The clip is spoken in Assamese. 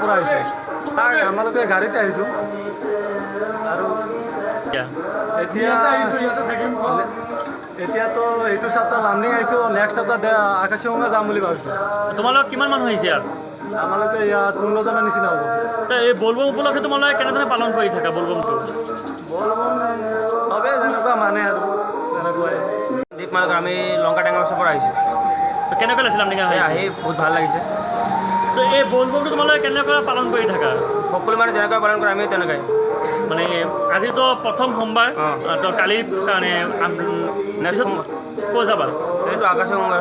পৰা আহিছোঁ আমালোকে গাড়ীতে আহিছোঁ আৰু এতিয়া এতিয়াতো এইটো সপ্তাহ লামডিং আহিছোঁ নেক্সট সপ্তাহ আকাশীগংগা যাম বুলি ভাবিছোঁ তোমালোক কিমান মানুহ আহিছে ইয়াত আমালোকে ইয়াত 15জনৰ নিচিনা হ'ব এই বলবম উপলক্ষে তোমালোকে কেনেধৰণে পালন কৰি থাকা বলবমটো বলবম চবেই যেনেকুৱা মানে আৰু তেনেকুৱাই দীপ মাৰ্গ আমি লংকা টেঙা ওচৰৰ পৰা আহিছোঁ কেনেকুৱা লাগিছিল লামডিং আহি বহুত ভাল লাগিছে তো এই বলবমটো তোমালোকে কেনেকৈ পালন কৰি থাকা সকলো মানুহ যেনেকৈ পালন কৰে আমিও তেনেকৈ মানে আজিতো প্ৰথম সোমবাৰ তো কালি মানে নেক্সট ক'ত যাবা এইটো আকাশগংগা